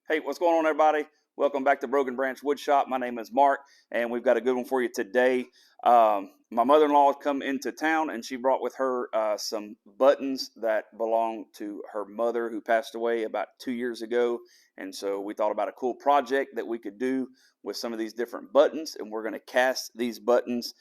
Hey, what's going on, everybody? Welcome back to Broken Branch Woodshop. My name is Mark, and we've got a good one for you today. My mother-in-law has come into town, and she brought with her some buttons that belong to her mother, who passed away about 2 years ago. And so we thought about a cool project that we could do with some of these different buttons, and we're going to cast these buttons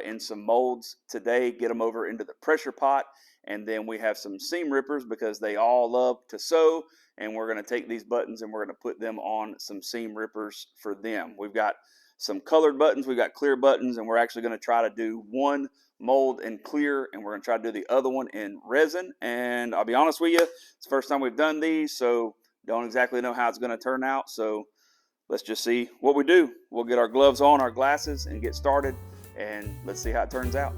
in some molds today, get them over into the pressure pot, and then we have some seam rippers because they all love to sew, and we're going to take these buttons and we're going to put them on some seam rippers for them. We've got some colored buttons, we've got clear buttons, and we're actually going to try to do one mold in clear, and we're going to try to do the other one in resin. And I'll be honest with you, it's the first time we've done these, so don't exactly know how it's going to turn out. So let's just see what we do. We'll get our gloves on, our glasses, and get started, and let's see how it turns out.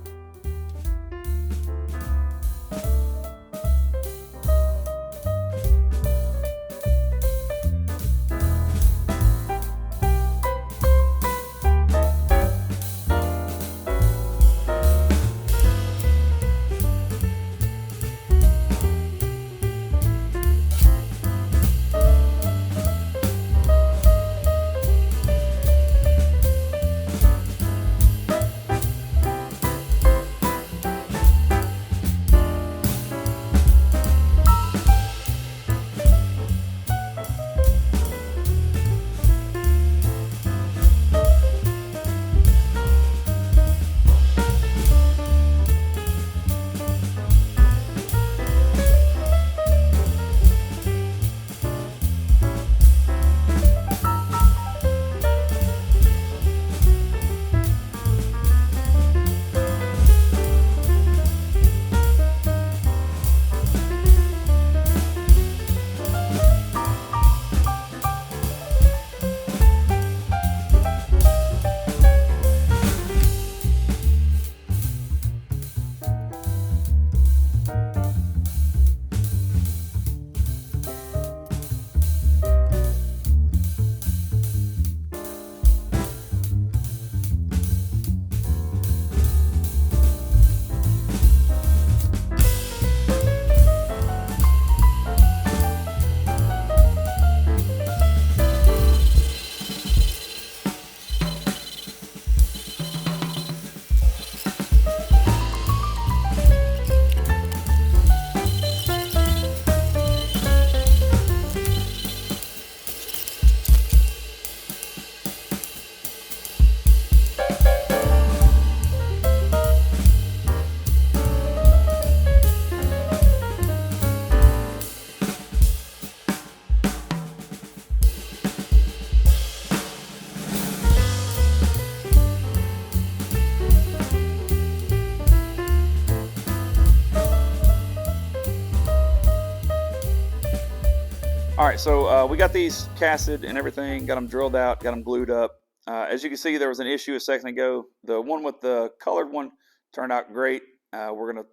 All right, so we got these casted and everything, got them drilled out, got them glued up. As you can see, there was an issue a second ago. The one with the colored one turned out great. We're going to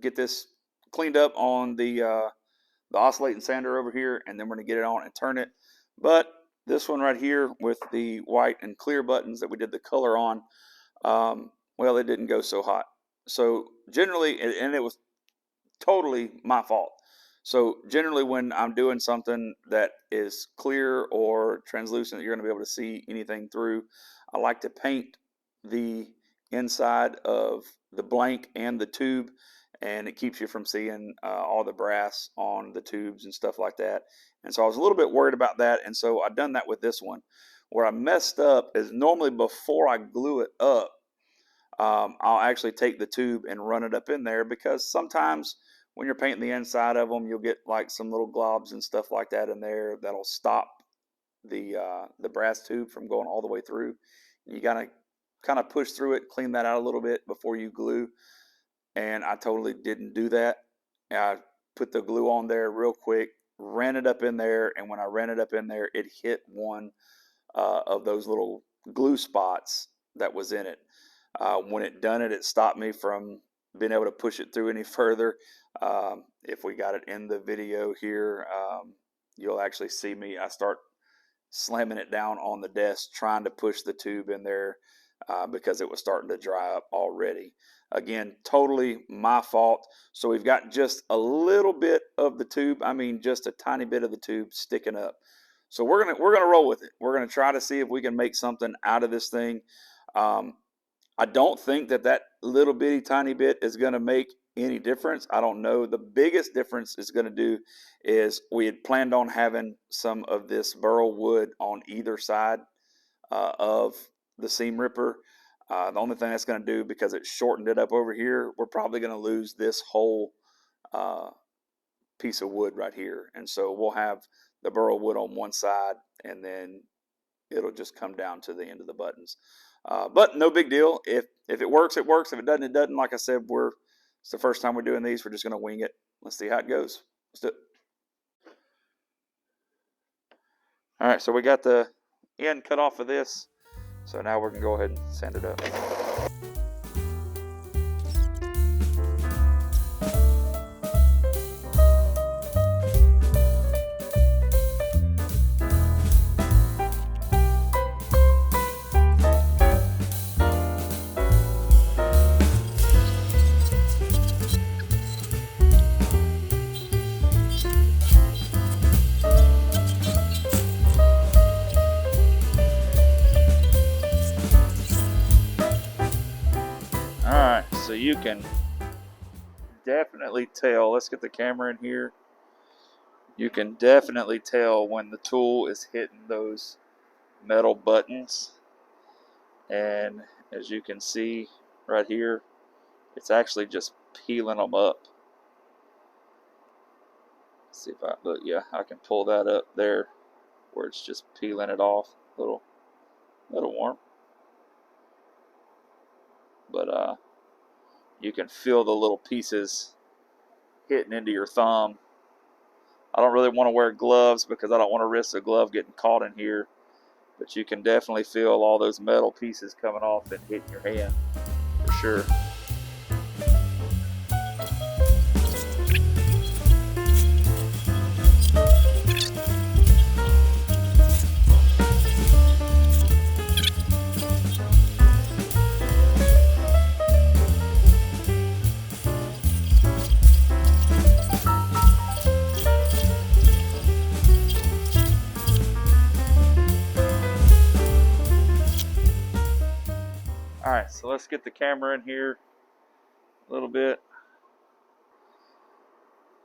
get this cleaned up on the oscillating sander over here, and then we're going to get it on and turn it. But this one right here with the white and clear buttons that we did the color on, well, it didn't go so hot. So generally, and it was totally my fault. So generally when I'm doing something that is clear or translucent that you're going to be able to see anything through, I like to paint the inside of the blank and the tube, and it keeps you from seeing all the brass on the tubes and stuff like that. And so I was a little bit worried about that, and so I've done that with this one. Where I messed up is normally before I glue it up, I'll actually take the tube and run it up in there, because sometimes when you're painting the inside of them, you'll get like some little globs and stuff like that in there that'll stop the brass tube from going all the way through. You gotta kind of push through it, clean that out a little bit before you glue. And I totally didn't do that. I put the glue on there real quick, ran it up in there, and when I ran it up in there, it hit one of those little glue spots that was in it. When it done it, it stopped me from being able to push it through any further. If we got it in the video here, you'll actually see me. I start slamming it down on the desk, trying to push the tube in there. because it was starting to dry up already. Again, totally my fault. So we've got just a little bit of the tube. I mean, just a tiny bit of the tube sticking up. So we're gonna roll with it. We're gonna try to see if we can make something out of this thing. Um, I don't think that little bitty tiny bit is gonna make any difference. I don't know. The biggest difference it's gonna do is we had planned on having some of this burl wood on either side of the seam ripper. The only thing that's going to do, because it shortened it up over here, we're probably going to lose this whole uh, piece of wood right here. And so we'll have the burl wood on one side, and then it'll just come down to the end of the buttons. But no big deal. If it works, it works. If it doesn't, it doesn't. Like I said, it's the first time we're doing these. We're just going to wing it. Let's see how it goes. Let's do it. All right, so we got the end cut off of this. So now we're going to go ahead and sand it up. So you can definitely tell, let's get the camera in here. You can definitely tell when the tool is hitting those metal buttons. And as you can see right here, it's actually just peeling them up. Let's see if I look, yeah, I can pull that up there where it's just peeling it off. A little warm. But you can feel the little pieces hitting into your thumb. I don't really want to wear gloves because I don't want to risk the glove getting caught in here. But you can definitely feel all those metal pieces coming off and hitting your hand for sure. Alright, so let's get the camera in here a little bit.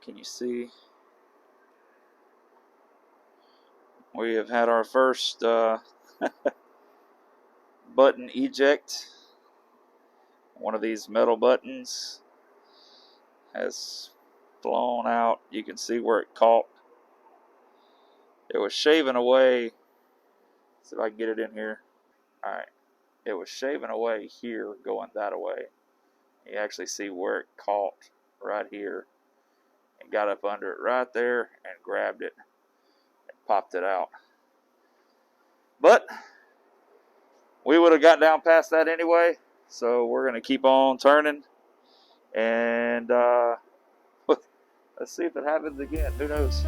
Can you see? We have had our first button eject. One of these metal buttons has blown out. You can see where it caught. It was shaving away. Let's see if I can get it in here. Alright. It was shaving away here, going that way. You actually see where it caught right here and got up under it right there and grabbed it and popped it out. But we would have got down past that anyway, so we're going to keep on turning and let's see if it happens again. Who knows?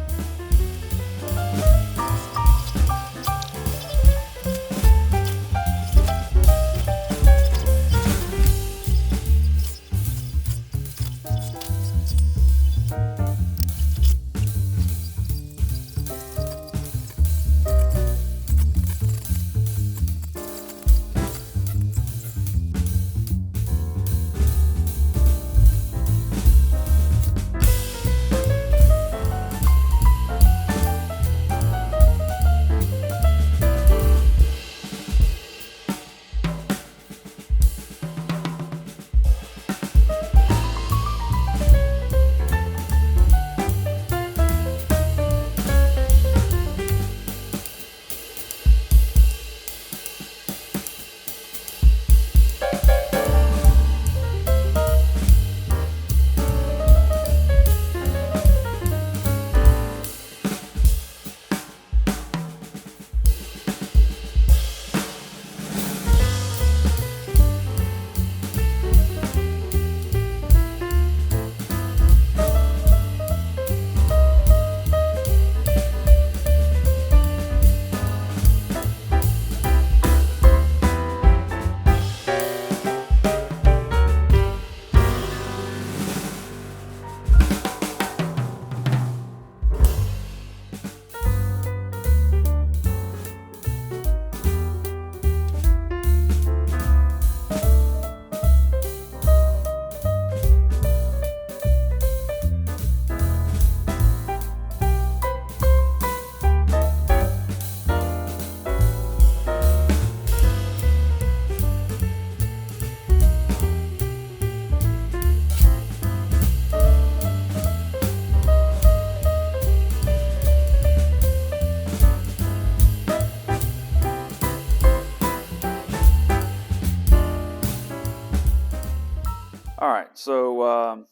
so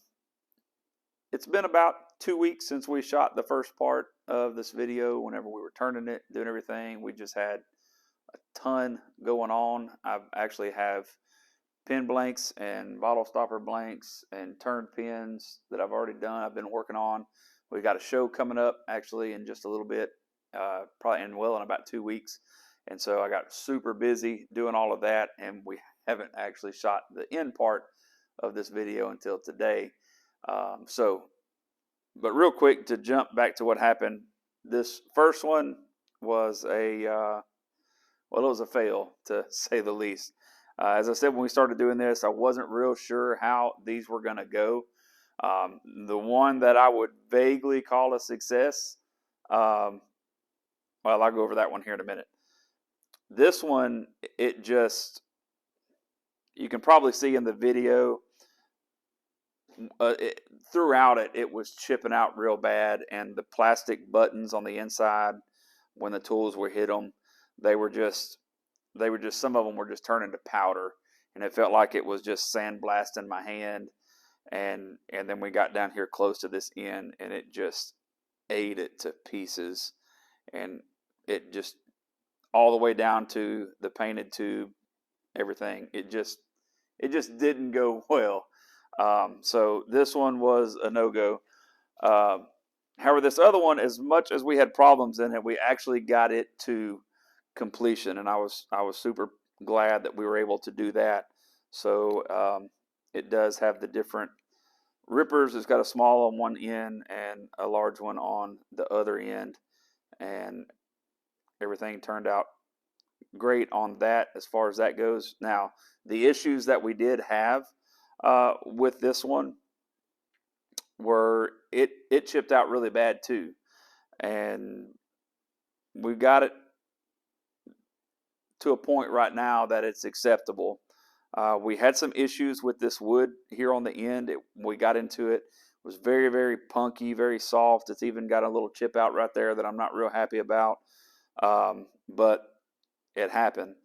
it's been about 2 weeks since we shot the first part of this video. Whenever we were turning it, doing everything, we just had a ton going on. I actually have pin blanks and bottle stopper blanks and turned pins that I've already done. I've been working on. We got a show coming up actually in just a little bit, probably in about 2 weeks. And so I got super busy doing all of that, and we haven't actually shot the end part of this video until today. But real quick, to jump back to what happened, this first one was it was a fail, to say the least. As I said, when we started doing this, I wasn't real sure how these were going to go. The one that I would vaguely call a success, well, I'll go over that one here in a minute. This one, you can probably see in the video, throughout it was chipping out real bad, and the plastic buttons on the inside, when the tools were hit them, they were just, some of them were just turning to powder, and it felt like it was just sandblasting my hand. And then we got down here close to this end, and it just ate it to pieces, and it just all the way down to the painted tube, everything. It just didn't go well. So this one was a no-go. However, this other one, as much as we had problems in it, we actually got it to completion, and I was super glad that we were able to do that. So it does have the different rippers. It's got a small on one end and a large one on the other end, and everything turned out great on that as far as that goes. Now, the issues that we did have with this one were it chipped out really bad too, and we got it to a point right now that it's acceptable. We had some issues with this wood here on the end. We got into it. It was very, very punky, very soft. It's even got a little chip out right there that I'm not real happy about. But it happened.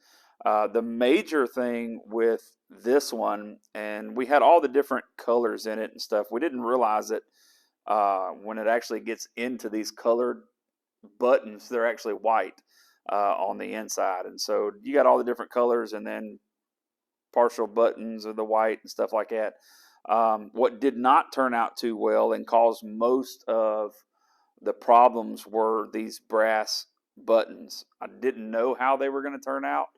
The major thing with this one, and we had all the different colors in it and stuff. We didn't realize it when it actually gets into these colored buttons. They're actually white on the inside. And so you got all the different colors, and then partial buttons of the white and stuff like that. What did not turn out too well and caused most of the problems were these brass buttons. I didn't know how they were going to turn out,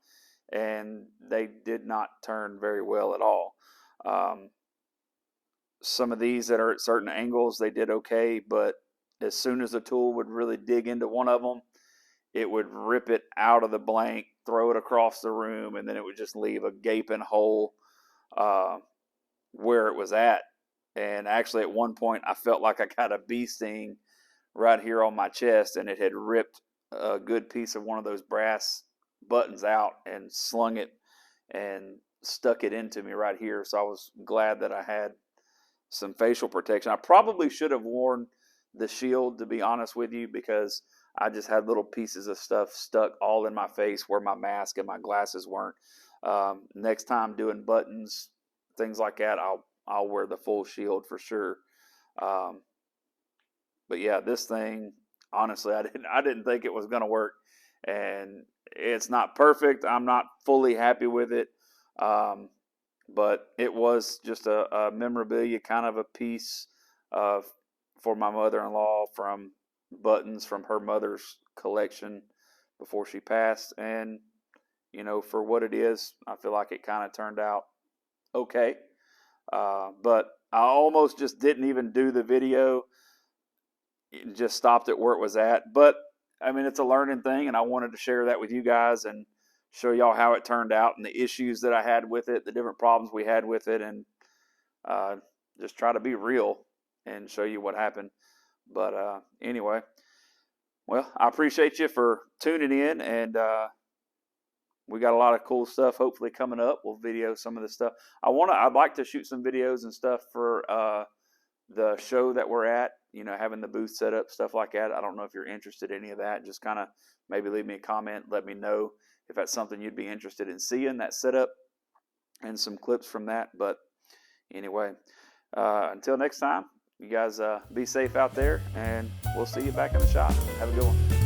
and they did not turn very well at all. Some of these that are at certain angles, they did okay, but as soon as the tool would really dig into one of them, it would rip it out of the blank, throw it across the room, and then it would just leave a gaping hole where it was at. And actually, at one point, I felt like I got a bee sting right here on my chest, and it had ripped a good piece of one of those brass buttons out and slung it and stuck it into me right here. So I was glad that I had some facial protection. I probably should have worn the shield, to be honest with you, because I just had little pieces of stuff stuck all in my face where my mask and my glasses weren't. Next time doing buttons, things like that, I'll wear the full shield for sure. But yeah, this thing, honestly, I didn't think it was going to work, and it's not perfect. I'm not fully happy with it, but it was just a memorabilia kind of a piece for my mother-in-law, from buttons from her mother's collection before she passed. And for what it is, I feel like it kind of turned out okay. But I almost just didn't even do the video, just stopped it where it was at. But I mean, it's a learning thing, and I wanted to share that with you guys and show y'all how it turned out and the issues that I had with it, the different problems we had with it, and just try to be real and show you what happened. But anyway, well, I appreciate you for tuning in, and we got a lot of cool stuff hopefully coming up. We'll video some of this stuff. I'd like to shoot some videos and stuff for the show that we're at, having the booth set up, stuff like that. I don't know if you're interested in any of that. Just kind of maybe leave me a comment, let me know if that's something you'd be interested in seeing, that setup and some clips from that. But anyway, until next time, you guys be safe out there, and we'll see you back in the shop. Have a good one.